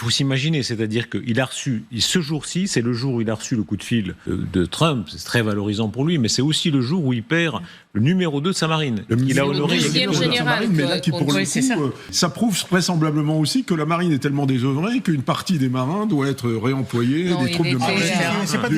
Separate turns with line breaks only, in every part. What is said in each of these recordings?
Il faut s'imaginer, c'est-à-dire qu'il a reçu, ce jour-ci, c'est le jour où il a reçu le coup de fil de Trump, c'est très valorisant pour lui, mais c'est aussi le jour où il perd le numéro 2 de sa marine.
Il a honoré
le numéro 2 de sa marine, mais là, qui pour le coup, ça prouve vraisemblablement aussi que la marine est tellement désœuvrée qu'une partie des marins doit être réemployée, des troupes de marine.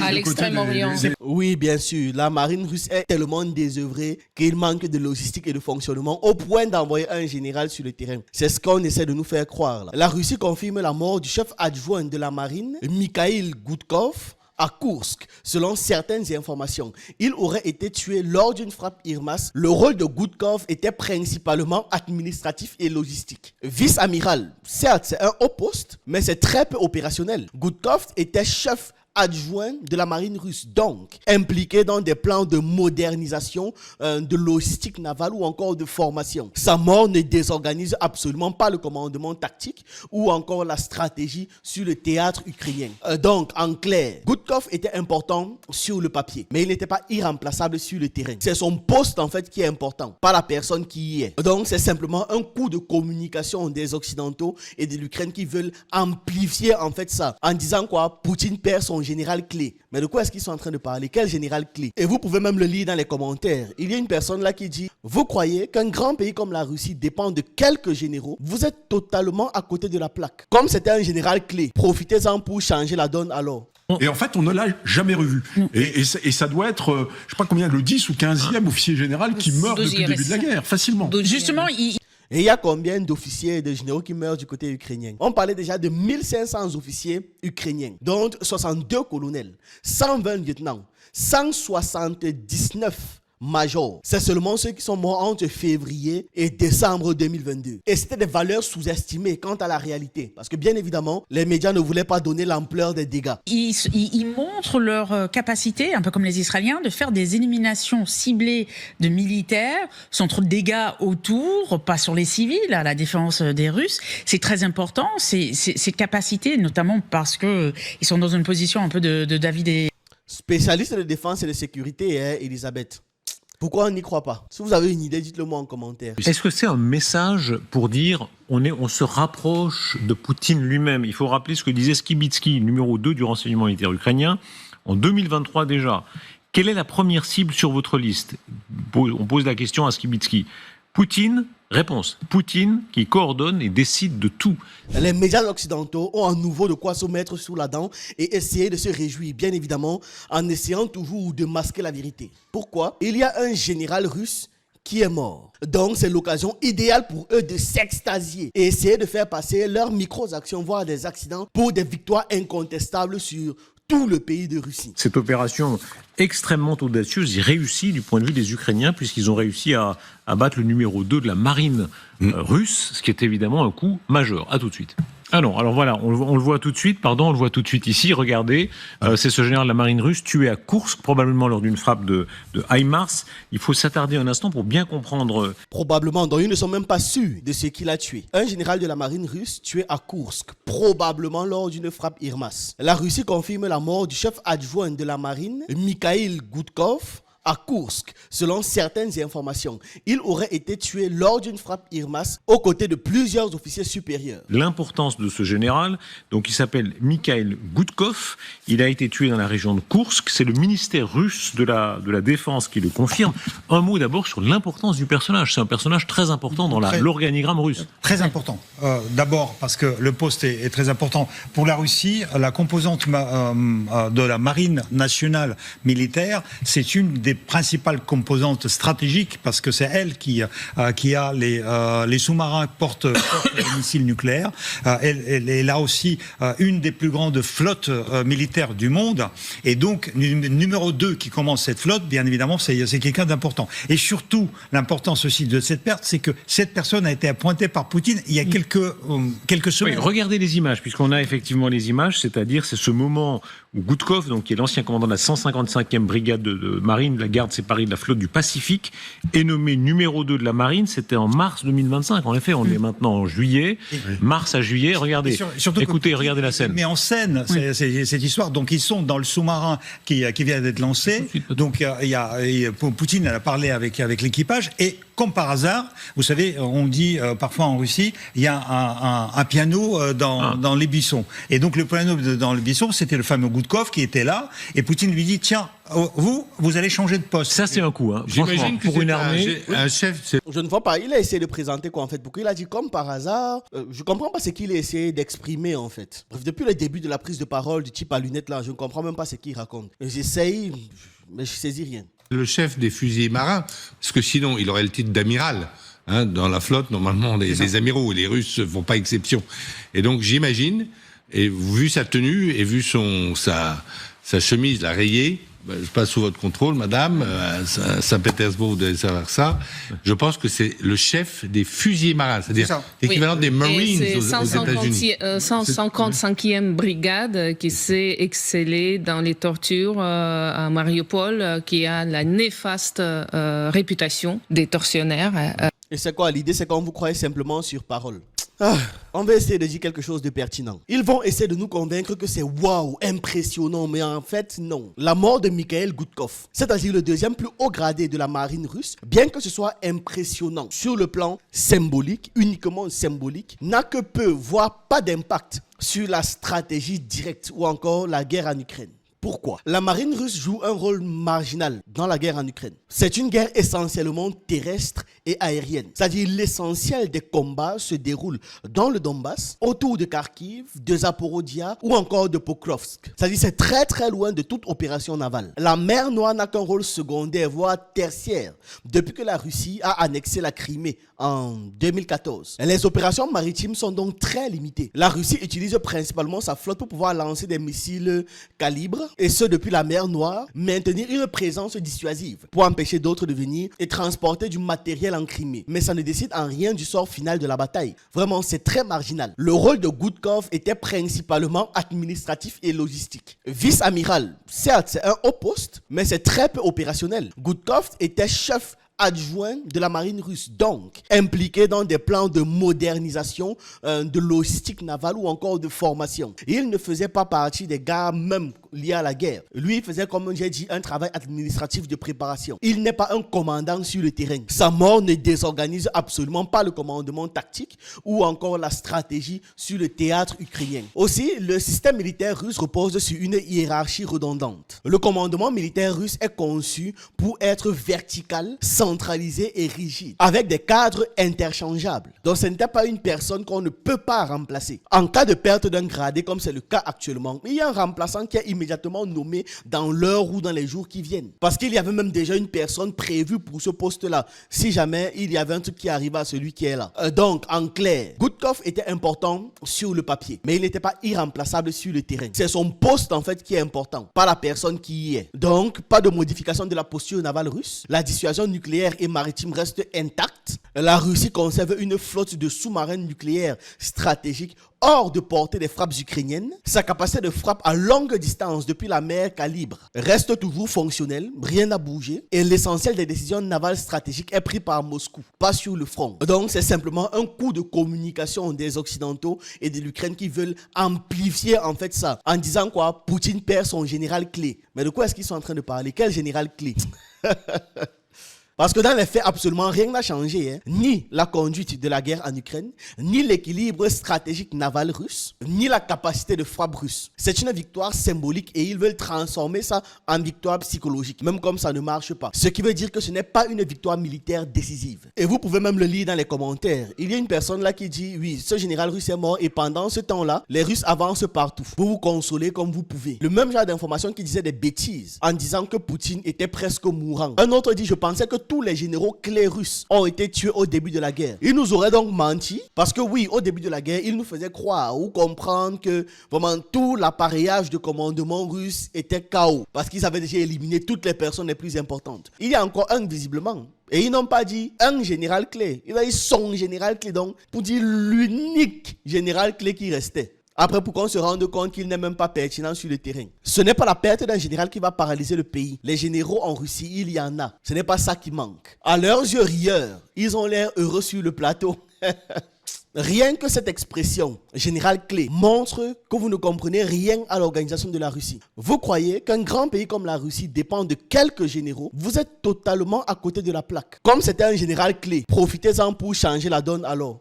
À l'Extrême-Orient. Oui, bien sûr, la marine russe est tellement désœuvrée qu'il manque de logistique et de fonctionnement au point d'envoyer un général sur le terrain. C'est ce qu'on essaie de nous faire croire. Là. La Russie confirme la mort du chef adjoint de la marine, Mikhail Gudkov, à Koursk, selon certaines informations. Il aurait été tué lors d'une frappe HIMARS. Le rôle de Gudkov était principalement administratif et logistique. Vice-amiral, certes, c'est un haut poste, mais c'est très peu opérationnel. Gudkov était chef adjoint de la marine russe, donc impliqué dans des plans de modernisation, de logistique navale ou encore de formation. Sa mort ne désorganise absolument pas le commandement tactique ou encore la stratégie sur le théâtre ukrainien. Donc, en clair, Gudkov était important sur le papier, mais il n'était pas irremplaçable sur le terrain. C'est son poste en fait qui est important, pas la personne qui y est. Donc, c'est simplement un coup de communication des Occidentaux et de l'Ukraine qui veulent amplifier en fait ça, en disant quoi, Poutine perd son général clé. Mais de quoi est-ce qu'ils sont en train de parler? Quel général clé? Et vous pouvez même le lire dans les commentaires. Il y a une personne là qui dit: vous croyez qu'un grand pays comme la Russie dépend de quelques généraux? Vous êtes totalement à côté de la plaque. Comme c'était un général clé, profitez-en pour changer la donne alors.
Et en fait, on ne l'a jamais revu. Et ça doit être, je ne sais pas combien, le 10 ou 15e officier général qui meurt depuis le début de la guerre, facilement.
Justement,
Et il y a combien d'officiers et de généraux qui meurent du côté ukrainien? On parlait déjà de 1500 officiers ukrainiens, dont 62 colonels, 120 lieutenants, 179 majors. C'est seulement ceux qui sont morts entre février et décembre 2022. Et c'était des valeurs sous-estimées quant à la réalité. Parce que bien évidemment, les médias ne voulaient pas donner l'ampleur des dégâts.
Ils montrent leur capacité, un peu comme les Israéliens, de faire des éliminations ciblées de militaires, sans trop de dégâts autour, pas sur les civils, à la défense des Russes. C'est très important, ces capacités, notamment parce qu'ils sont dans une position un peu de David et...
Spécialiste de défense et de sécurité, hein, Elisabeth. Pourquoi on n'y croit pas? Si vous avez une idée, dites-le moi en commentaire.
Est-ce que c'est un message pour dire on se rapproche de Poutine lui-même? Il faut rappeler ce que disait Skibitsky, numéro 2 du renseignement militaire ukrainien, en 2023 déjà. Quelle est la première cible sur votre liste? On pose la question à Skibitsky. Poutine, réponse. Poutine qui coordonne et décide de tout.
Les médias occidentaux ont à nouveau de quoi se mettre sous la dent et essayer de se réjouir, bien évidemment, en essayant toujours de masquer la vérité. Pourquoi? Il y a un général russe qui est mort. Donc, c'est l'occasion idéale pour eux de s'extasier et essayer de faire passer leurs micro-actions, voire des accidents, pour des victoires incontestables sur tout le pays de Russie.
Cette opération extrêmement audacieuse et réussie du point de vue des Ukrainiens, puisqu'ils ont réussi à battre le numéro 2 de la marine russe, ce qui est évidemment un coup majeur. À tout de suite. Ah non, alors voilà, on le voit tout de suite, on le voit tout de suite ici, regardez, c'est ce général de la marine russe tué à Koursk, probablement lors d'une frappe de HIMARS. Il faut s'attarder un instant pour bien comprendre.
Probablement, donc ils ne sont même pas sûrs de ce qu'il a tué. Un général de la marine russe tué à Koursk, probablement lors d'une frappe HIMARS. La Russie confirme la mort du chef adjoint de la marine, Mikhail Gudkov, à Koursk, selon certaines informations. Il aurait été tué lors d'une frappe HIMARS aux côtés de plusieurs officiers supérieurs.
L'importance de ce général, donc il s'appelle Mikhail Gudkov, il a été tué dans la région de Koursk, c'est le ministère russe de la Défense qui le confirme. Un mot d'abord sur l'importance du personnage, c'est un personnage très important dans l'organigramme russe.
Très important, d'abord parce que le poste est très important. Pour la Russie, la composante de la marine nationale militaire, c'est une des principales composantes stratégiques parce que c'est elle qui a les sous-marins portent les missiles nucléaires. Elle est là aussi une des plus grandes flottes militaires du monde. Et donc, numéro 2 qui commence cette flotte, bien évidemment, c'est quelqu'un d'important. Et surtout, l'importance aussi de cette perte, c'est que cette personne a été appointée par Poutine il y a quelques semaines.
Oui, regardez les images, puisqu'on a effectivement les images, c'est-à-dire c'est ce moment où Gudkov, donc, qui est l'ancien commandant de la 155e brigade de marine, de la garde séparée de la flotte du Pacifique, est nommé numéro 2 de la marine. C'était en mars 2025. En effet, on est maintenant en juillet. Mars à juillet, regardez. Écoutez, regardez la scène.
Mais en scène, cette histoire. Donc, ils sont dans le sous-marin qui vient d'être lancé. Donc, Poutine a parlé avec l'équipage et comme par hasard, vous savez, on dit parfois en Russie, il y a un piano dans les buissons. Et donc le piano dans le buisson, c'était le fameux Gudkov qui était là. Et Poutine lui dit, tiens, vous allez changer de poste.
Ça, c'est un coup.
J'imagine que pour une armée, un chef.
Je ne vois pas. Il a essayé de présenter quoi en fait. Pourquoi il a dit comme par hasard. Je comprends pas ce qu'il a essayé d'exprimer en fait. Bref, depuis le début de la prise de parole du type à lunettes là, je ne comprends même pas ce qu'il raconte. J'essaye, mais je saisis rien.
Le chef des fusiliers marins, parce que sinon il aurait le titre d'amiral. Dans la flotte, normalement, les amiraux et les Russes ne font pas exception. Et donc j'imagine, et vu sa tenue et vu sa chemise, la rayée, je passe sous votre contrôle, madame, à Saint-Pétersbourg, vous devez savoir ça. Je pense que c'est le chef des fusiliers marins, c'est-à-dire l'équivalent des Marines aux États-Unis.
155e brigade qui s'est excellée dans les tortures à Mariupol, qui a la néfaste réputation des tortionnaires.
Et c'est quoi l'idée? C'est qu'on vous croyez simplement sur parole. On va essayer de dire quelque chose de pertinent. Ils vont essayer de nous convaincre que c'est waouh, impressionnant, mais en fait, non. La mort de Mikhail Gudkov, c'est-à-dire le deuxième plus haut gradé de la marine russe, bien que ce soit impressionnant sur le plan symbolique, uniquement symbolique, n'a que peu, voire pas d'impact sur la stratégie directe ou encore la guerre en Ukraine. Pourquoi? La marine russe joue un rôle marginal dans la guerre en Ukraine. C'est une guerre essentiellement terrestre et aérienne. C'est-à-dire l'essentiel des combats se déroule dans le Donbass, autour de Kharkiv, de Zaporizhzhia ou encore de Pokrovsk. C'est-à-dire c'est très très loin de toute opération navale. La mer Noire n'a qu'un rôle secondaire, voire tertiaire, depuis que la Russie a annexé la Crimée en 2014. Les opérations maritimes sont donc très limitées. La Russie utilise principalement sa flotte pour pouvoir lancer des missiles calibre, et ce depuis la mer Noire, maintenir une présence dissuasive pour empêcher d'autres de venir et transporter du matériel en Crimée. Mais ça ne décide en rien du sort final de la bataille. Vraiment, c'est très marginal. Le rôle de Gudkov était principalement administratif et logistique. Vice-amiral, certes, c'est un haut poste, mais c'est très peu opérationnel. Gudkov était chef adjoint de la marine russe, donc impliqué dans des plans de modernisation, de logistique navale ou encore de formation. Il ne faisait pas partie des gars même liés à la guerre. Lui, il faisait, comme j'ai dit, un travail administratif de préparation. Il n'est pas un commandant sur le terrain. Sa mort ne désorganise absolument pas le commandement tactique ou encore la stratégie sur le théâtre ukrainien. Aussi, le système militaire russe repose sur une hiérarchie redondante. Le commandement militaire russe est conçu pour être vertical, centralisé et rigide, avec des cadres interchangeables. Donc ce n'était pas une personne qu'on ne peut pas remplacer. En cas de perte d'un gradé, comme c'est le cas actuellement, il y a un remplaçant qui est immédiatement nommé dans l'heure ou dans les jours qui viennent. Parce qu'il y avait même déjà une personne prévue pour ce poste-là, si jamais il y avait un truc qui arrivait à celui qui est là. Donc, en clair, Gudkov était important sur le papier, mais il n'était pas irremplaçable sur le terrain. C'est son poste, en fait, qui est important, pas la personne qui y est. Donc, pas de modification de la posture navale russe. La dissuasion nucléaire et maritime reste intacte. La Russie conserve une flotte de sous-marins nucléaires stratégiques hors de portée des frappes ukrainiennes. Sa capacité de frappe à longue distance depuis la mer Calibre reste toujours fonctionnelle, rien n'a bougé, et l'essentiel des décisions navales stratégiques est pris par Moscou, pas sur le front. Donc c'est simplement un coup de communication des Occidentaux et de l'Ukraine qui veulent amplifier en fait ça, en disant quoi, Poutine perd son général clé. Mais de quoi est-ce qu'ils sont en train de parler? Quel général clé? Parce que dans les faits, absolument rien n'a changé. Ni la conduite de la guerre en Ukraine, ni l'équilibre stratégique naval russe, ni la capacité de frappe russe. C'est une victoire symbolique et ils veulent transformer ça en victoire psychologique, même comme ça ne marche pas. Ce qui veut dire que ce n'est pas une victoire militaire décisive. Et vous pouvez même le lire dans les commentaires. Il y a une personne là qui dit, oui, ce général russe est mort et pendant ce temps-là, les Russes avancent partout pour vous consoler comme vous pouvez. Le même genre d'information qui disait des bêtises en disant que Poutine était presque mourant. Un autre dit, je pensais que tous les généraux clés russes ont été tués au début de la guerre. Ils nous auraient donc menti parce que oui, au début de la guerre, ils nous faisaient croire ou comprendre que vraiment tout l'appareillage de commandement russe était KO parce qu'ils avaient déjà éliminé toutes les personnes les plus importantes. Il y a encore un visiblement. Et ils n'ont pas dit un général clé. Ils ont dit son général clé, donc pour dire l'unique général clé qui restait. Après, pour qu'on se rende compte qu'il n'est même pas pertinent sur le terrain. Ce n'est pas la perte d'un général qui va paralyser le pays. Les généraux en Russie, il y en a. Ce n'est pas ça qui manque. À leurs yeux rieurs, ils ont l'air heureux sur le plateau. Rien que cette expression, général clé, montre que vous ne comprenez rien à l'organisation de la Russie. Vous croyez qu'un grand pays comme la Russie dépend de quelques généraux? Vous êtes totalement à côté de la plaque. Comme c'était un général clé, profitez-en pour changer la donne alors.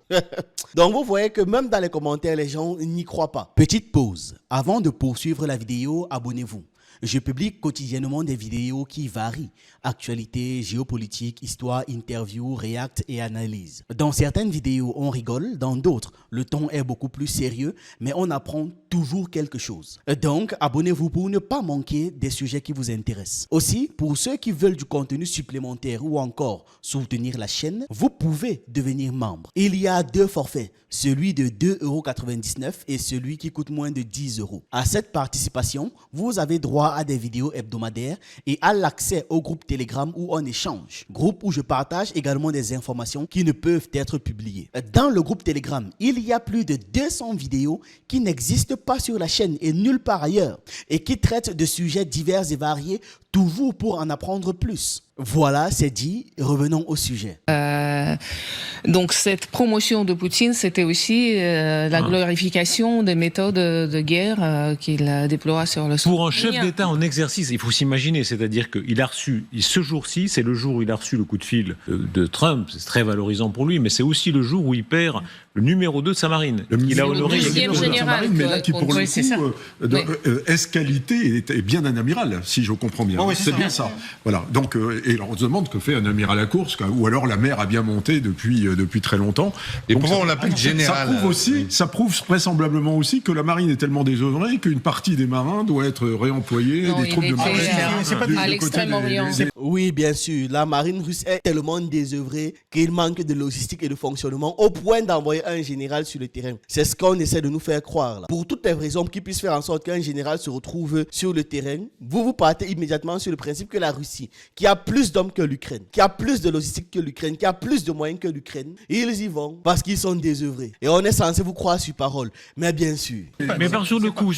Donc vous voyez que même dans les commentaires, les gens n'y croient pas. Petite pause. Avant de poursuivre la vidéo, abonnez-vous. Je publie quotidiennement des vidéos qui varient. Actualité, géopolitique, histoire, interview, react et analyse. Dans certaines vidéos, on rigole. Dans d'autres, le ton est beaucoup plus sérieux, mais on apprend toujours quelque chose. Donc, abonnez-vous pour ne pas manquer des sujets qui vous intéressent. Aussi, pour ceux qui veulent du contenu supplémentaire ou encore soutenir la chaîne, vous pouvez devenir membre. Il y a 2 forfaits, celui de 2,99 € et celui qui coûte moins de 10 €. À cette participation, vous avez droit à des vidéos hebdomadaires et à l'accès au groupe Telegram où on échange. Groupe où je partage également des informations qui ne peuvent être publiées. Dans le groupe Telegram, il y a plus de 200 vidéos qui n'existent pas sur la chaîne et nulle part ailleurs et qui traitent de sujets divers et variés, toujours pour en apprendre plus. Voilà, c'est dit. Revenons au sujet.
Donc cette promotion de Poutine, c'était aussi la glorification des méthodes de guerre qu'il déploie sur le sol.
Pour un chef d'État en exercice, il faut s'imaginer, c'est-à-dire qu'il a reçu, ce jour-ci, c'est le jour où il a reçu le coup de fil de Trump, c'est très valorisant pour lui, mais c'est aussi le jour où il perd le numéro 2 de sa marine.
Il a honoré
le numéro 2 de sa marine,
mais là qui pour le coup, est-ce-qualité est bien un amiral, si je comprends bien.
Oui,
c'est bien ça. Voilà. Donc, et on se demande que fait un amiral à Kursk, ou alors la mer a bien monté depuis très longtemps.
Et
donc,
pourquoi on l'appelle général?
Ça prouve vraisemblablement aussi que la marine est tellement désœuvrée qu'une partie des marins doit être réemployée, des troupes de marine
à l'Extrême-Orient.
Oui, bien sûr. La marine russe est tellement désœuvrée qu'il manque de logistique et de fonctionnement au point d'envoyer un général sur le terrain. C'est ce qu'on essaie de nous faire croire là. Pour toutes les raisons qui puissent faire en sorte qu'un général se retrouve sur le terrain, vous partez immédiatement sur le principe que la Russie, qui a plus d'hommes que l'Ukraine, qui a plus de logistique que l'Ukraine, qui a plus de moyens que l'Ukraine, ils y vont parce qu'ils sont désœuvrés. Et on est censé vous croire sur parole. Mais bien sûr.
Mais sur le coup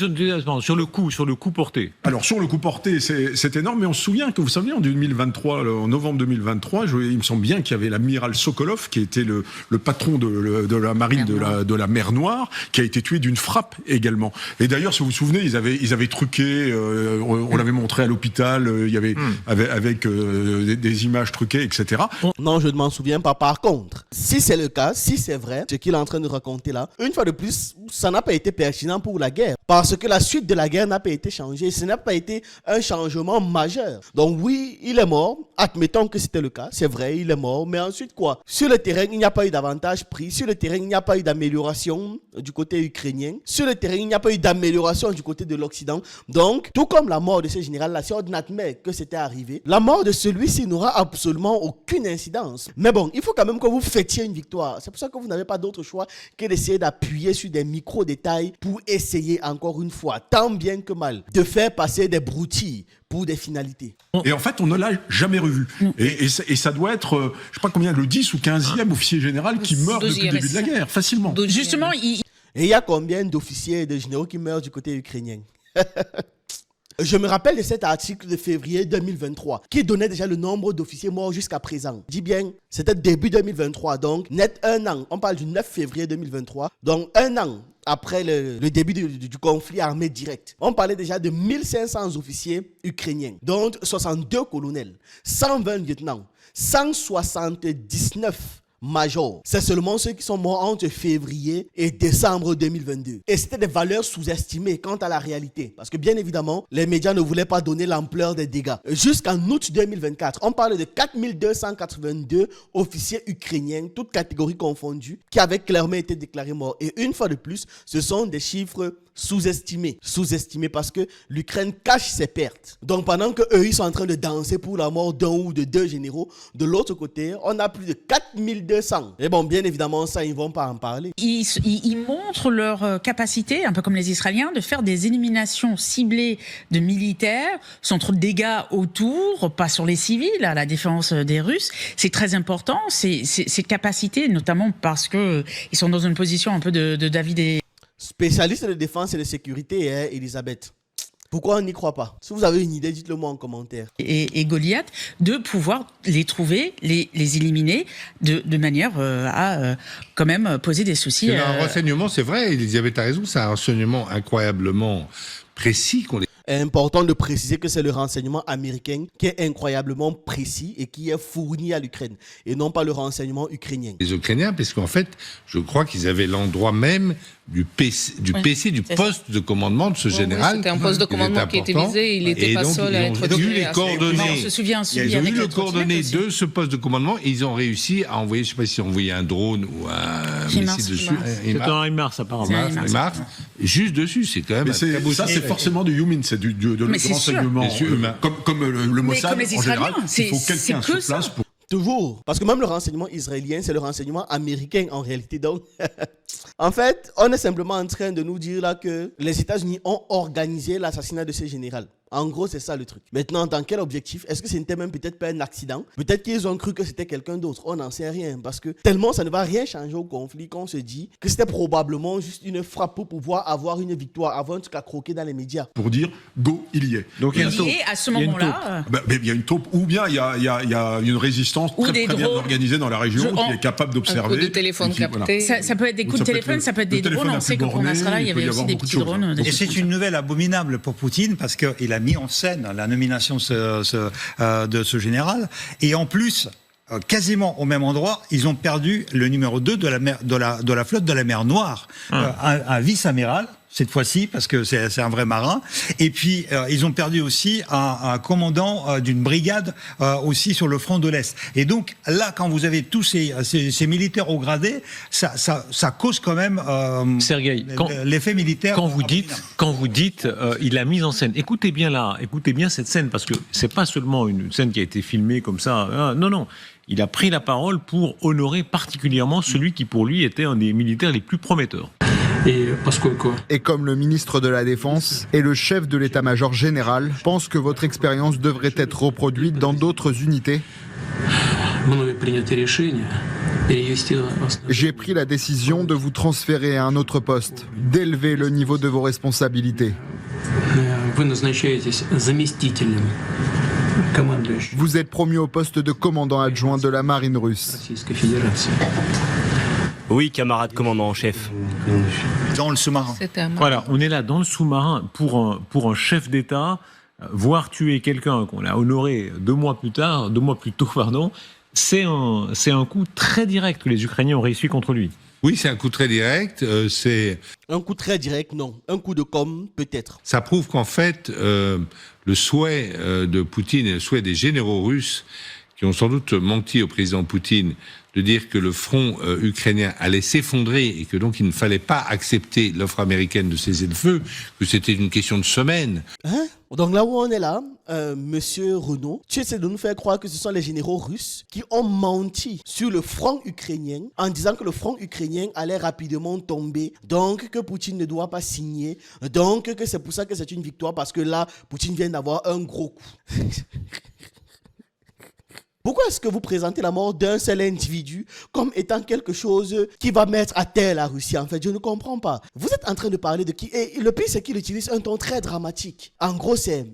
porté.
Alors sur le coup porté, c'est énorme, mais on se souvient que vous savez, en 2023, en novembre 2023, il me semble bien qu'il y avait l'amiral Sokolov, qui était le patron de la marine de la mer Noire, qui a été tué d'une frappe également. Et d'ailleurs, si vous vous souvenez, ils avaient truqué, on l'avait montré à l'hôpital, il y avait avec des images truquées, etc.
Non, je ne m'en souviens pas. Par contre, si c'est le cas, si c'est vrai, ce qu'il est en train de raconter là, une fois de plus, ça n'a pas été pertinent pour la guerre. Parce que la suite de la guerre n'a pas été changée. Ce n'a pas été un changement majeur. Donc oui, il est mort. Admettons que c'était le cas. C'est vrai, il est mort. Mais ensuite quoi? Sur le terrain, il n'y a pas eu d'avantage pris. Sur le terrain, il n'y a pas eu d'amélioration du côté ukrainien. Sur le terrain, il n'y a pas eu d'amélioration du côté de l'Occident. Donc, tout comme la mort de ce général-là, si on admet que c'était arrivé, la mort de celui-ci n'aura absolument aucune incidence. Mais bon, il faut quand même que vous fêtiez une victoire. C'est pour ça que vous n'avez pas d'autre choix que d'essayer d'appuyer sur des micro-détails pour essayer encore une fois, tant bien que mal, de faire passer des broutilles pour des finalités.
Et en fait, on ne l'a jamais revu. Et ça doit être, je ne sais pas combien, le 10 ou 15e officier général qui meurt depuis le début de la guerre, facilement.
Justement,
Et il y a combien d'officiers et de généraux qui meurent du côté ukrainien? Je me rappelle de cet article de février 2023 qui donnait déjà le nombre d'officiers morts jusqu'à présent. Je dis bien, c'était début 2023, donc net un an. On parle du 9 février 2023, donc un an après le début du conflit armé direct. On parlait déjà de 1500 officiers ukrainiens, dont 62 colonels, 120 lieutenants, 179 major. C'est seulement ceux qui sont morts entre février et décembre 2022. Et c'était des valeurs sous-estimées quant à la réalité. Parce que bien évidemment, les médias ne voulaient pas donner l'ampleur des dégâts. Jusqu'en août 2024, on parle de 4282 officiers ukrainiens, toutes catégories confondues, qui avaient clairement été déclarés morts. Et une fois de plus, ce sont des chiffres sous-estimés. Sous-estimés parce que l'Ukraine cache ses pertes. Donc pendant qu'eux, ils sont en train de danser pour la mort d'un ou de 2 généraux, de l'autre côté, on a plus de 4200. Et bon, bien évidemment, ça, ils ne vont pas en parler.
Ils montrent leur capacité, un peu comme les Israéliens, de faire des éliminations ciblées de militaires, sans trop de dégâts autour, pas sur les civils, à la défense des Russes. C'est très important, ces capacités, notamment parce qu'ils sont dans une position un peu de David et...
Spécialiste de défense et de sécurité, hein, Elisabeth. Pourquoi on n'y croit pas? Si vous avez une idée, dites-le moi en commentaire.
Et Goliath, de pouvoir les trouver, les éliminer de manière à quand même poser des soucis.
C'est un renseignement, c'est vrai, Elisabeth a raison, c'est un renseignement incroyablement précis qu'on
est important de préciser que c'est le renseignement américain qui est incroyablement précis et qui est fourni à l'Ukraine, et non pas le renseignement ukrainien.
Les Ukrainiens, parce qu'en fait, je crois qu'ils avaient l'endroit même du PC, du poste de commandement de ce général.
C'était un poste de commandement qui était visé, il n'était pas seul à être
eu les coordonnées.
On se souvient,
Ils ont eu les coordonnées de ce poste de commandement et ils ont réussi à envoyer, je ne sais pas si ils ont envoyé un drone ou un missile dessus.
C'est un HIMARS apparemment.
Juste dessus, c'est quand même un très beau.
Ça, c'est forcément du human, c'est de renseignement humain. Comme le Mossad, en général, il faut quelqu'un sur place pour...
Toujours. Parce que même le renseignement israélien, c'est le renseignement américain en réalité. Donc, en fait, on est simplement en train de nous dire là que les États-Unis ont organisé l'assassinat de ces généraux. En gros, c'est ça le truc. Maintenant, dans quel objectif? Est-ce que c'était même peut-être pas un accident? Peut-être qu'ils ont cru que c'était quelqu'un d'autre. On n'en sait rien. Parce que tellement ça ne va rien changer au conflit qu'on se dit que c'était probablement juste une frappe pour pouvoir avoir une victoire, avoir un truc à croquer dans les médias.
Pour dire, go, il y est.
Donc, il y est à ce moment-là.
Il y a une taupe, ou bien il y a une résistance très bien organisée dans la région qui est capable d'observer.
Un coup de téléphone capté.
Ça peut être des coups de téléphone, ça peut être des drones. On sait que pour Nasrallah, il y avait aussi des petits drones.
Et c'est une nouvelle abominable pour Poutine parce qu'il a mis en scène la nomination de ce général. Et en plus, quasiment au même endroit, ils ont perdu le numéro 2 de la flotte de la mer Noire, un vice-amiral. Cette fois-ci, parce que c'est un vrai marin. Et puis, ils ont perdu aussi un commandant d'une brigade aussi sur le front de l'Est. Et donc, là, quand vous avez tous ces militaires au gradé, ça cause quand même
Sergueï,
l'effet militaire.
Quand vous dites il a mis en scène, écoutez bien cette scène, parce que c'est pas seulement une scène qui a été filmée comme ça. Non. Il a pris la parole pour honorer particulièrement celui qui, pour lui, était un des militaires les plus prometteurs.
Et comme le ministre de la Défense et le chef de l'état-major général pense que votre expérience devrait être reproduite dans d'autres unités, j'ai pris la décision de vous transférer à un autre poste, d'élever le niveau de vos responsabilités. Vous êtes promu au poste de commandant adjoint de la marine russe.
Oui, camarade commandant en chef.
Dans le sous-marin.
Voilà, on est là dans le sous-marin pour un chef d'État, voir tuer quelqu'un qu'on a honoré 2 mois plus tôt, c'est un coup très direct que les Ukrainiens ont réussi contre lui.
Oui, c'est un coup très direct. C'est
un coup très direct, non. Un coup de com, peut-être.
Ça prouve qu'en fait, le souhait de Poutine et le souhait des généraux russes, qui ont sans doute menti au président Poutine, de dire que le front ukrainien allait s'effondrer et que donc il ne fallait pas accepter l'offre américaine de cesser le feu, que c'était une question de semaines.
Donc là où on est là, Monsieur Renaud, tu essaies de nous faire croire que ce sont les généraux russes qui ont menti sur le front ukrainien en disant que le front ukrainien allait rapidement tomber, donc que Poutine ne doit pas signer, donc que c'est pour ça que c'est une victoire parce que là, Poutine vient d'avoir un gros coup. Pourquoi est-ce que vous présentez la mort d'un seul individu comme étant quelque chose qui va mettre à terre la Russie? En fait, je ne comprends pas. Vous êtes en train de parler de qui? Et le pire, c'est qu'il utilise un ton très dramatique. En gros, c'est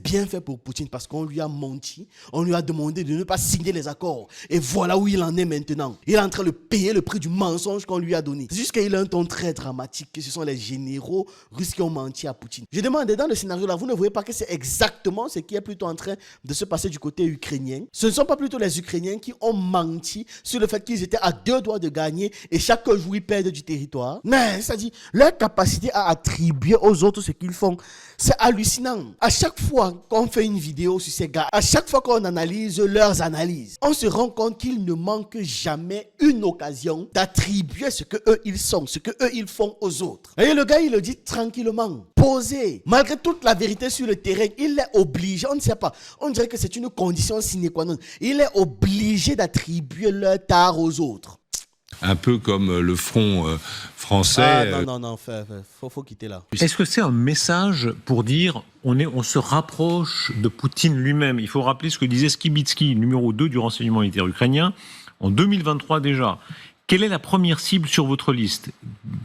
bien fait pour Poutine parce qu'on lui a menti. On lui a demandé de ne pas signer les accords. Et voilà où il en est maintenant. Il est en train de payer le prix du mensonge qu'on lui a donné. C'est juste qu'il a un ton très dramatique, que ce sont les généraux russes qui ont menti à Poutine. Je demande, dans le scénario là, vous ne voyez pas que c'est exactement ce qui est plutôt en train de se passer du côté ukrainien? Ce ne sont pas plutôt les Ukrainiens qui ont menti sur le fait qu'ils étaient à 2 doigts de gagner et chaque jour ils perdent du territoire? Mais ça dit, leur capacité à attribuer aux autres ce qu'ils font, c'est hallucinant. À chaque fois qu'on fait une vidéo sur ces gars, à chaque fois qu'on analyse leurs analyses, on se rend compte qu'ils ne manquent jamais une occasion d'attribuer ce que eux ils sont, ce que eux ils font aux autres. Et le gars il le dit tranquillement, posé, malgré toute la vérité sur le terrain, il est obligé, on ne sait pas, on dirait que c'est une condition sine qua non. Il est obligé d'attribuer leur tard aux autres.
Un peu comme le front français.
Non, faut quitter là.
Est-ce que c'est un message pour dire on se rapproche de Poutine lui-même? Il faut rappeler ce que disait Skibitsky, numéro 2 du renseignement militaire ukrainien, en 2023 déjà. Quelle est la première cible sur votre liste?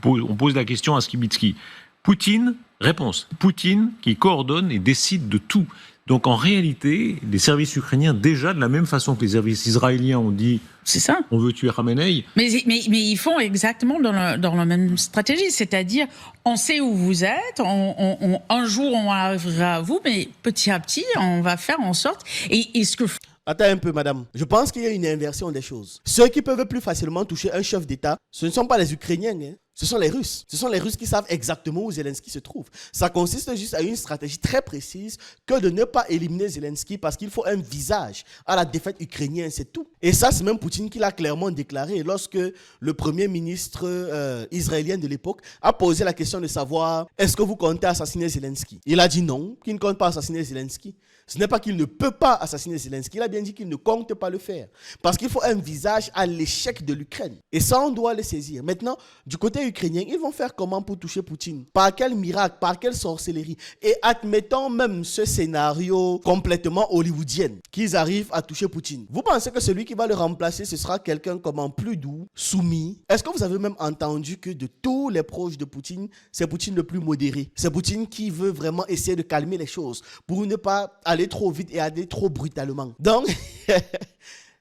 On pose la question à Skibitsky. Poutine, Réponse. Poutine qui coordonne et décide de tout. Donc en réalité, les services ukrainiens, déjà de la même façon que les services israéliens ont dit
c'est ça.
On veut tuer Khamenei.
Mais ils font exactement dans la même stratégie, c'est-à-dire on sait où vous êtes, un jour on arrivera à vous, mais petit à petit on va faire en sorte et ce que
Attends un peu, madame. Je pense qu'il y a une inversion des choses. Ceux qui peuvent plus facilement toucher un chef d'État, ce ne sont pas les Ukrainiens, hein. Ce sont les Russes. Ce sont les Russes qui savent exactement où Zelensky se trouve. Ça consiste juste à une stratégie très précise que de ne pas éliminer Zelensky parce qu'il faut un visage à la défaite ukrainienne, c'est tout. Et ça, c'est même Poutine qui l'a clairement déclaré lorsque le premier ministre israélien de l'époque a posé la question de savoir est-ce que vous comptez assassiner Zelensky. Il a dit non, qu'il ne compte pas assassiner Zelensky. Ce n'est pas qu'il ne peut pas assassiner Zelensky, il a bien dit qu'il ne compte pas le faire. Parce qu'il faut un visage à l'échec de l'Ukraine. Et ça, on doit le saisir. Maintenant, du côté ukrainien, ils vont faire comment pour toucher Poutine? Par quel miracle? Par quelle sorcellerie? Et admettons même ce scénario complètement hollywoodien, qu'ils arrivent à toucher Poutine. Vous pensez que celui qui va le remplacer, ce sera quelqu'un comme plus doux, soumis? Est-ce que vous avez même entendu que de tous les proches de Poutine, c'est Poutine le plus modéré? C'est Poutine qui veut vraiment essayer de calmer les choses pour ne pas aller trop vite et aller trop brutalement. Donc,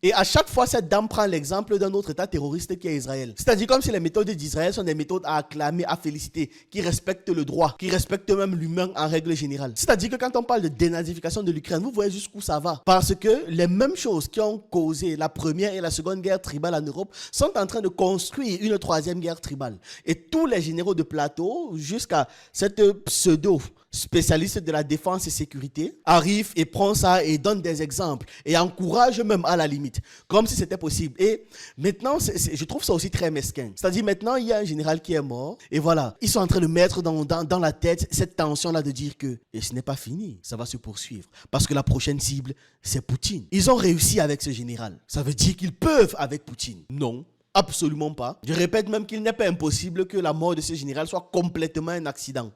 et à chaque fois, cette dame prend l'exemple d'un autre État terroriste qui est Israël. C'est-à-dire comme si les méthodes d'Israël sont des méthodes à acclamer, à féliciter, qui respectent le droit, qui respectent même l'humain en règle générale. C'est-à-dire que quand on parle de dénazification de l'Ukraine, vous voyez jusqu'où ça va. Parce que les mêmes choses qui ont causé la première et la seconde guerre tribale en Europe sont en train de construire une troisième guerre tribale. Et tous les généraux de plateau, jusqu'à cette pseudo spécialiste de la défense et sécurité, arrive et prend ça et donne des exemples et encourage même à la limite, comme si c'était possible. Et maintenant, je trouve ça aussi très mesquin. C'est-à-dire maintenant, il y a un général qui est mort et voilà, ils sont en train de mettre dans la tête cette tension-là de dire que et ce n'est pas fini, ça va se poursuivre. Parce que la prochaine cible, c'est Poutine. Ils ont réussi avec ce général. Ça veut dire qu'ils peuvent avec Poutine. Non. Absolument pas. Je répète même qu'il n'est pas impossible que la mort de ce général soit complètement un accident.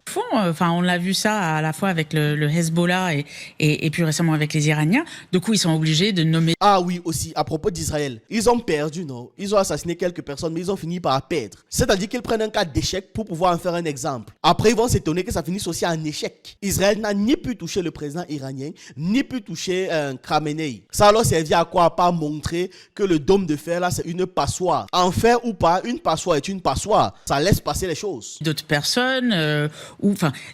On l'a vu ça à la fois avec le Hezbollah et plus récemment avec les Iraniens. Du coup, ils sont obligés de nommer...
Ah oui, aussi, à propos d'Israël. Ils ont perdu, non? Ils ont assassiné quelques personnes, mais ils ont fini par perdre. C'est-à-dire qu'ils prennent un cas d'échec pour pouvoir en faire un exemple. Après, ils vont s'étonner que ça finisse aussi en échec. Israël n'a ni pu toucher le président iranien, ni pu toucher Khamenei. Ça alors servi à quoi? À pas montrer que le dôme de fer, là, c'est une passoire. En fer ou pas, une passoire est une passoire. Ça laisse passer les choses.
D'autres personnes,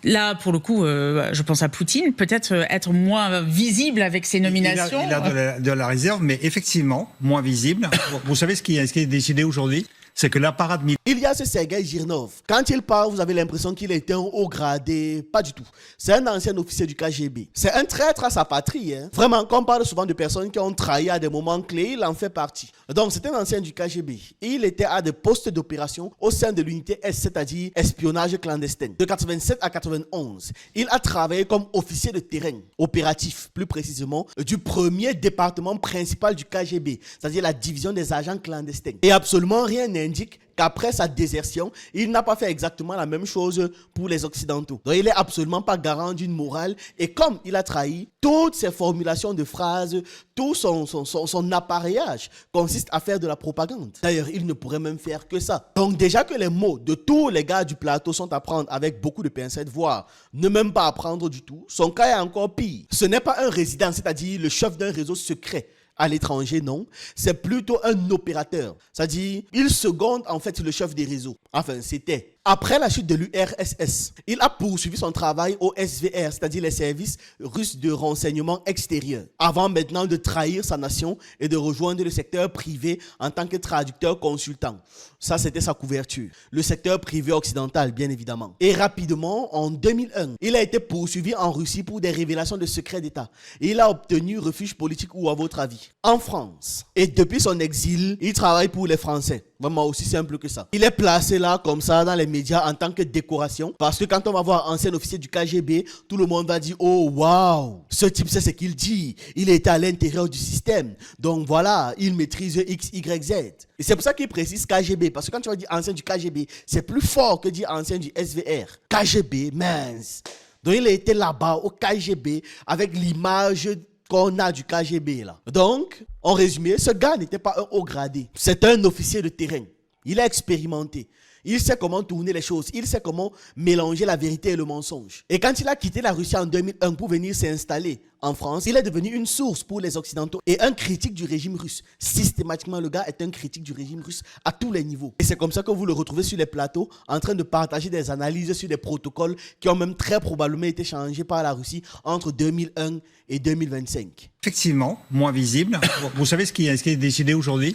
là, pour le coup, je pense à Poutine, peut-être être moins visible avec ses nominations.
Il a de la réserve, mais effectivement, moins visible. Vous savez ce qui est décidé aujourd'hui? C'est que l'apparat militaire...
Il y a ce Sergei Girnov. Quand il parle, vous avez l'impression qu'il était un haut gradé. Pas du tout. C'est un ancien officier du KGB. C'est un traître à sa patrie. Hein. Vraiment, quand on parle souvent de personnes qui ont trahi à des moments clés, il en fait partie. Donc, c'est un ancien du KGB. Et il était à des postes d'opération au sein de l'unité S, c'est-à-dire espionnage clandestin. De 87 à 91, il a travaillé comme officier de terrain, opératif, plus précisément, du premier département principal du KGB, c'est-à-dire la division des agents clandestins. Et absolument rien indique qu'après sa désertion, il n'a pas fait exactement la même chose pour les Occidentaux. Donc il n'est absolument pas garant d'une morale et comme il a trahi, toutes ses formulations de phrases, tout son appareillage consiste à faire de la propagande. D'ailleurs, il ne pourrait même faire que ça. Donc déjà que les mots de tous les gars du plateau sont à prendre avec beaucoup de pincettes, voire ne même pas à prendre du tout, son cas est encore pire. Ce n'est pas un résident, c'est-à-dire le chef d'un réseau secret à l'étranger, non. C'est plutôt un opérateur. C'est-à-dire, il seconde en fait le chef des réseaux. Enfin, c'était. Après la chute de l'URSS, il a poursuivi son travail au SVR, c'est-à-dire les services russes de renseignement extérieur, avant maintenant de trahir sa nation et de rejoindre le secteur privé en tant que traducteur consultant. Ça, c'était sa couverture. Le secteur privé occidental, bien évidemment. Et rapidement, en 2001, il a été poursuivi en Russie pour des révélations de secrets d'État. Et il a obtenu refuge politique où, à votre avis? En France. Et depuis son exil, il travaille pour les Français. Vraiment aussi simple que ça. Il est placé là, comme ça, dans les médias en tant que décoration. Parce que quand on va voir ancien officier du KGB, tout le monde va dire « Oh, waouh, ce type sait ce qu'il dit. Il était à l'intérieur du système. Donc voilà, il maîtrise X, Y, Z. » Et c'est pour ça qu'il précise KGB. Parce que quand tu vas dire ancien du KGB, c'est plus fort que dire ancien du SVR. KGB, mince. Donc il a été là-bas au KGB avec l'image qu'on a du KGB là. Donc, en résumé, ce gars n'était pas un haut gradé. C'est un officier de terrain. Il a expérimenté. Il sait comment tourner les choses. Il sait comment mélanger la vérité et le mensonge. Et quand il a quitté la Russie en 2001 pour venir s'installer en France, il est devenu une source pour les Occidentaux et un critique du régime russe. Systématiquement, le gars est un critique du régime russe à tous les niveaux. Et c'est comme ça que vous le retrouvez sur les plateaux en train de partager des analyses sur des protocoles qui ont même très probablement été changés par la Russie entre 2001 et 2025.
Effectivement, moins visible. Vous savez ce qui est décidé aujourd'hui ?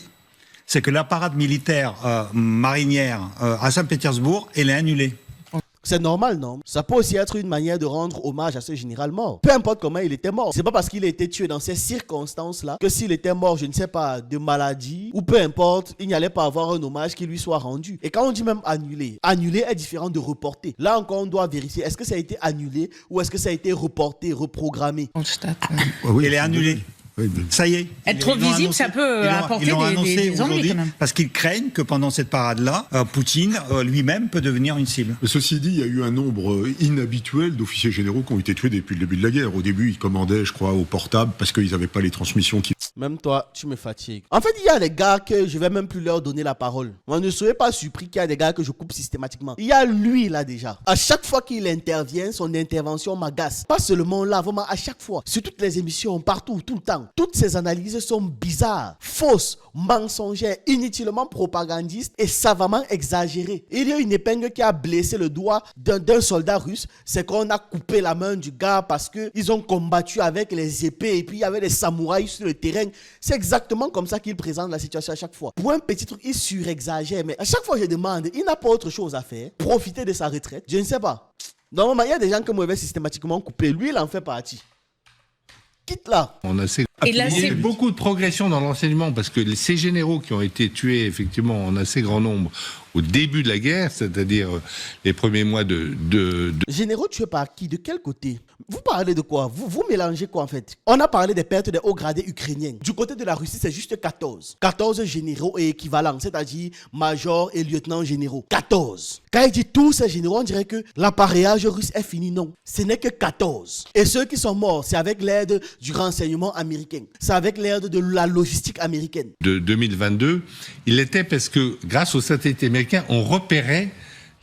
C'est que la parade militaire marinière à Saint-Pétersbourg, elle est annulée.
C'est normal, non? Ça peut aussi être une manière de rendre hommage à ce général mort. Peu importe comment il était mort. C'est pas parce qu'il a été tué dans ces circonstances-là que s'il était mort, je ne sais pas, de maladie, ou peu importe, il n'y allait pas avoir un hommage qui lui soit rendu. Et quand on dit même annuler, annuler est différent de reporter. Là encore, on doit vérifier, est-ce que ça a été annulé ou est-ce que ça a été reporté, reprogrammé?
Oui, elle est annulée.
Oui,
Ça y est.
Être trop visible, ça peut apporter
ils l'ont annoncé
des ennuis
aujourd'hui
quand même.
parce qu'ils craignent que pendant cette parade-là, Poutine lui-même peut devenir une cible.
Ceci dit, il y a eu un nombre inhabituel d'officiers généraux qui ont été tués depuis le début de la guerre. Au début, ils commandaient, je crois, au portable parce qu'ils n'avaient pas les transmissions qui...
Même toi, tu me fatigues. En fait, il y a des gars que je vais même plus leur donner la parole. On ne serait pas surpris qu'il y a des gars que je coupe systématiquement. Il y a lui là déjà. À chaque fois qu'il intervient, son intervention m'agace. Pas seulement là, vraiment à chaque fois. Sur toutes les émissions, partout, tout le temps. Toutes ces analyses sont bizarres, fausses, mensongères, inutilement propagandistes et savamment exagérées. Il y a une épingle qui a blessé le doigt d'un soldat russe. C'est qu'on a coupé la main du gars parce qu'ils ont combattu avec les épées et puis il y avait des samouraïs sur le terrain. C'est exactement comme ça qu'il présente la situation à chaque fois. Pour un petit truc, il surexagère. Mais à chaque fois, je demande, il n'a pas autre chose à faire. Profiter de sa retraite. Je ne sais pas. Normalement, il y a des gens que moi, je vais systématiquement couper. Lui, il en fait partie. Quitte là.
On a
Et là,
il y a
c'est-
eu beaucoup de progression dans l'enseignement parce que ces généraux qui ont été tués effectivement en assez grand nombre au début de la guerre, c'est-à-dire les premiers mois de
Généraux tués par qui? De quel côté? Vous parlez de quoi? Vous mélangez quoi en fait? On a parlé des pertes des hauts gradés ukrainiens. Du côté de la Russie, c'est juste 14. 14 généraux et équivalents, c'est-à-dire majors et lieutenants généraux. 14. Quand il dit tous ces généraux, on dirait que l'appareillage russe est fini. Non, ce n'est que 14. Et ceux qui sont morts, c'est avec l'aide du renseignement américain. C'est avec l'aide de la logistique américaine.
de 2022, il l'était parce que grâce aux satellites américains, on repérait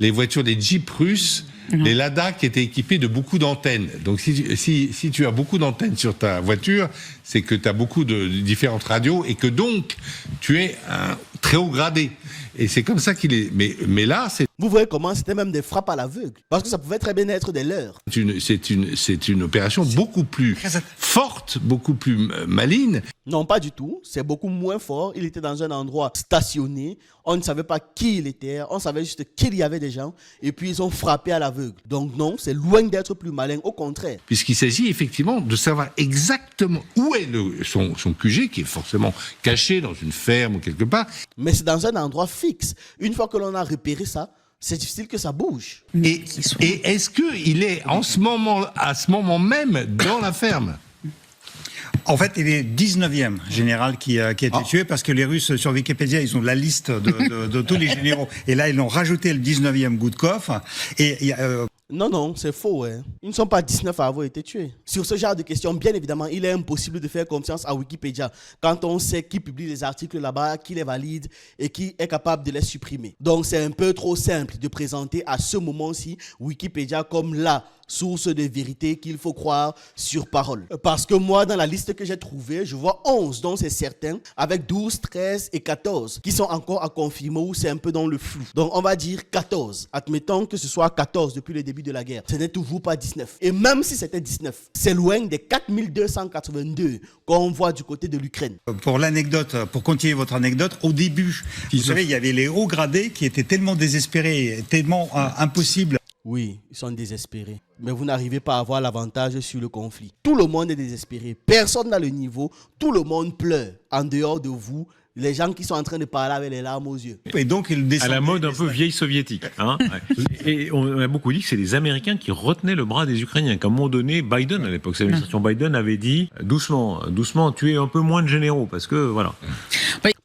les voitures des Jeeps russes, les Lada qui étaient équipés de beaucoup d'antennes. Donc si tu as beaucoup d'antennes sur ta voiture, c'est que tu as beaucoup de différentes radios et que donc tu es un très haut gradé. Et c'est comme ça qu'il est. Mais là,
Vous voyez comment c'était même des frappes à l'aveugle. Parce que ça pouvait très bien être des leurs.
c'est une opération beaucoup plus forte, beaucoup plus maligne.
Non, pas du tout. C'est beaucoup moins fort. Il était dans un endroit stationné. On ne savait pas qui il était. On savait juste qu'il y avait des gens. Et puis, ils ont frappé à l'aveugle. Donc non, c'est loin d'être plus malin. Au contraire.
Puisqu'il s'agit effectivement de savoir exactement où est son QG, qui est forcément caché dans une ferme ou quelque part.
Mais c'est dans un endroit fixe. Une fois que l'on a repéré ça, c'est difficile que ça bouge.
Et est-ce qu'il est à ce moment même dans la ferme?
En fait, il est 19e général qui a été tué parce que les Russes, sur Wikipédia, ils ont la liste de tous les généraux. Et là, ils ont rajouté le 19e Goudkov. Et il y a,
Non, c'est faux. Hein. Ils ne sont pas 19 à avoir été tués. Sur ce genre de questions, bien évidemment, il est impossible de faire confiance à Wikipédia quand on sait qui publie les articles là-bas, qui les valide et qui est capable de les supprimer. Donc, c'est un peu trop simple de présenter à ce moment-ci Wikipédia comme la source de vérité qu'il faut croire sur parole. Parce que moi, dans la liste que j'ai trouvée, je vois 11, dont c'est certain, avec 12, 13 et 14, qui sont encore à confirmer ou c'est un peu dans le flou. Donc, on va dire 14. Admettons que ce soit 14 depuis le début de la guerre. Ce n'est toujours pas 19. Et même si c'était 19, c'est loin des 4282 qu'on voit du côté de l'Ukraine.
pour l'anecdote, pour continuer votre anecdote, au début, vous savez, il y avait les hauts gradés qui étaient tellement désespérés, tellement impossibles.
Oui, ils sont désespérés. Mais vous n'arrivez pas à avoir l'avantage sur le conflit. Tout le monde est désespéré. Personne n'a le niveau. Tout le monde pleure. En dehors de vous, les gens qui sont en train de parler avec les larmes aux yeux.
Et donc, ils
À
descendaient.
la mode un peu vieille soviétique. Hein. Et on a beaucoup dit que c'est les Américains qui retenaient le bras des Ukrainiens. Qu'à un moment donné, Biden, à l'époque, l'administration Biden avait dit doucement, tuez un peu moins de généraux. Parce que, voilà.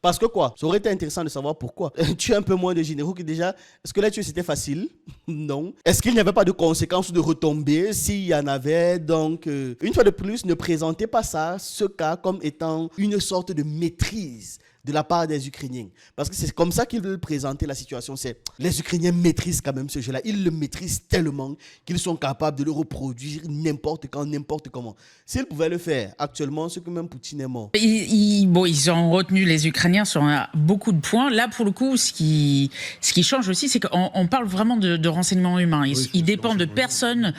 Parce que quoi? Ça aurait été intéressant de savoir pourquoi. Tu es un peu moins de généraux que déjà. Est-ce que là, c'était facile? Non. Est-ce qu'il n'y avait pas de conséquences ou de retombées? S'il y en avait, donc, une fois de plus, ne présentez pas ça, ce cas, comme étant une sorte de maîtrise de la part des Ukrainiens. Parce que c'est comme ça qu'ils veulent présenter la situation. C'est les Ukrainiens maîtrisent quand même ce jeu-là. Ils le maîtrisent tellement qu'ils sont capables de le reproduire n'importe quand, n'importe comment. S'ils pouvaient le faire actuellement, ce que même Poutine est mort.
Ils ont retenu les Ukrainiens sur beaucoup de points. Là, pour le coup, ce qui change aussi, c'est qu'on parle vraiment de renseignements humains. Ils dépendent de personnes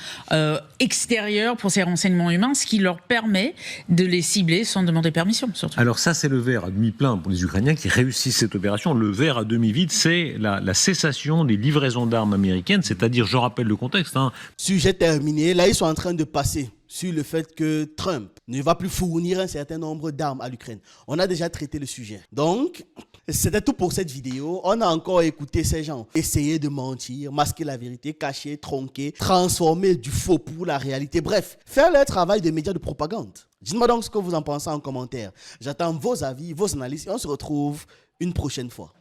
extérieures pour ces renseignements humains, ce qui leur permet de les cibler sans demander permission, surtout.
Alors ça, c'est le verre à demi-plein pour les Ukrainiens qui réussissent cette opération. Le verre à demi-vide, c'est la cessation des livraisons d'armes américaines, c'est-à-dire, je rappelle le contexte.
Sujet terminé. Là, ils sont en train de passer sur le fait que Trump ne va plus fournir un certain nombre d'armes à l'Ukraine. On a déjà traité le sujet. Donc, c'était tout pour cette vidéo. On a encore écouté ces gens essayer de mentir, masquer la vérité, cacher, tronquer, transformer du faux pour la réalité. Bref, faire leur travail de médias de propagande. Dites-moi donc ce que vous en pensez en commentaire. J'attends vos avis, vos analyses et on se retrouve une prochaine fois.